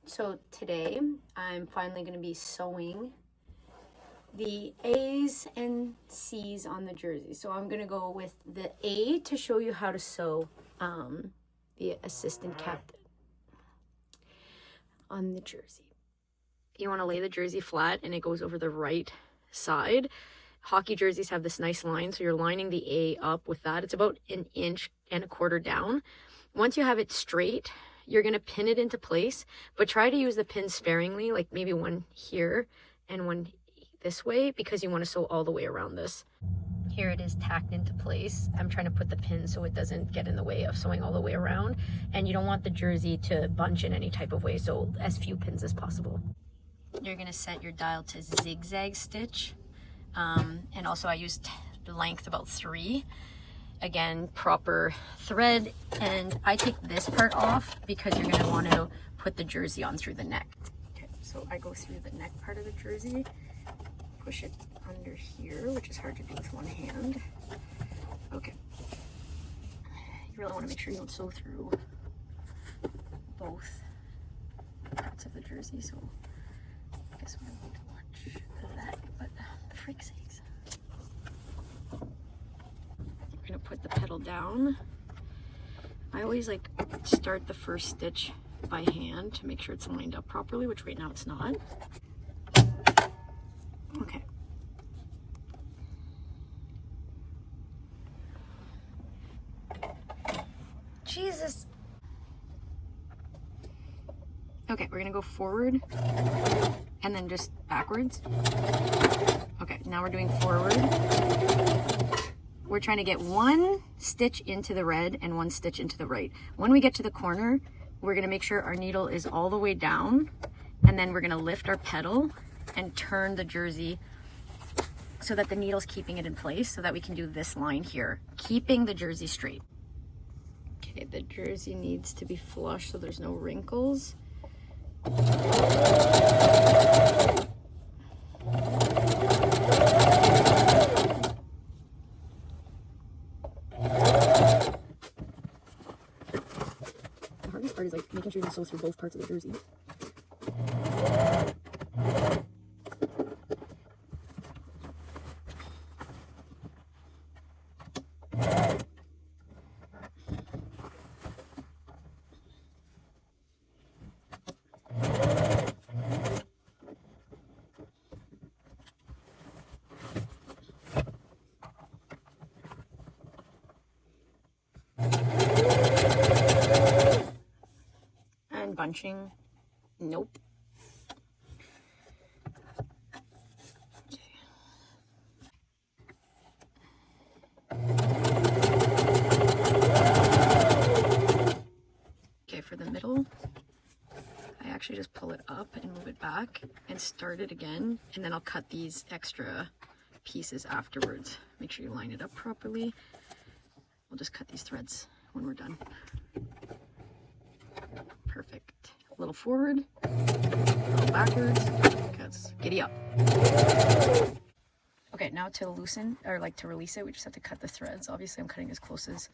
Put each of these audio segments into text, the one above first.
So today I'm finally going to be sewing the A's and C's on the jersey. So I'm going to go with the A to show you how to sew the assistant captain on the jersey. You want to lay the jersey flat and it goes over the right side. Hockey jerseys have this nice line, so you're lining the A up with that. It's about 1.25 inches down. Once you have it straight, you're going to pin it into place, but try to use the pin sparingly, like maybe one here and one this way, because you want to sew all the way around this. Here it is tacked into place. I'm trying to put the pin so it doesn't get in the way of sewing all the way around, and you don't want the jersey to bunch in any type of way, so as few pins as possible. You're going to set your dial to zigzag stitch, and also I used the length about 3. Again, proper thread, and I take this part off because you're going to want to put the jersey on through the neck. Okay, so I go through the neck part of the jersey, push it under here, which is hard to do with one hand. Okay, you really want to make sure you don't sew through both parts of the jersey, so I guess we don't need much of that, but the freak's sakes. I'm gonna put the pedal down. I always like start the first stitch by hand to make sure it's lined up properly, which right now it's not. Okay. Jesus. Okay, we're gonna go forward and then just backwards. Okay, now we're doing forward. We're trying to get 1 stitch into the red and 1 stitch into the right. When we get to the corner, we're gonna make sure our needle is all the way down, and then we're gonna lift our pedal and turn the jersey so that the needle's keeping it in place, so that we can do this line here, keeping the jersey straight. Okay, the jersey needs to be flush so there's no wrinkles. The hardest part is like making sure you sew through both parts of the jersey. Bunching, nope. Okay, for the middle, I actually just pull it up and move it back and start it again, and then I'll cut these extra pieces afterwards. Make sure you line it up properly. We'll just cut these threads when we're done. Perfect. A little forward, a little backwards. Let's giddy up. Okay, now to loosen, or like to release it, we just have to cut the threads. Obviously, I'm cutting as close as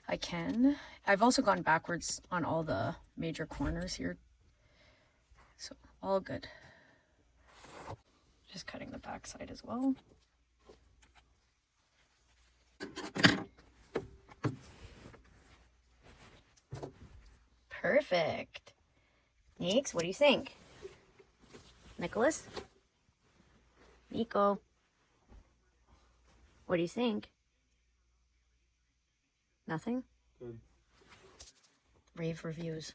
I can. I've also gone backwards on all the major corners here. So, all good. Just cutting the back side as well. Perfect. Nix, what do you think? Nicholas? Nico? What do you think? Nothing? Good. Rave reviews.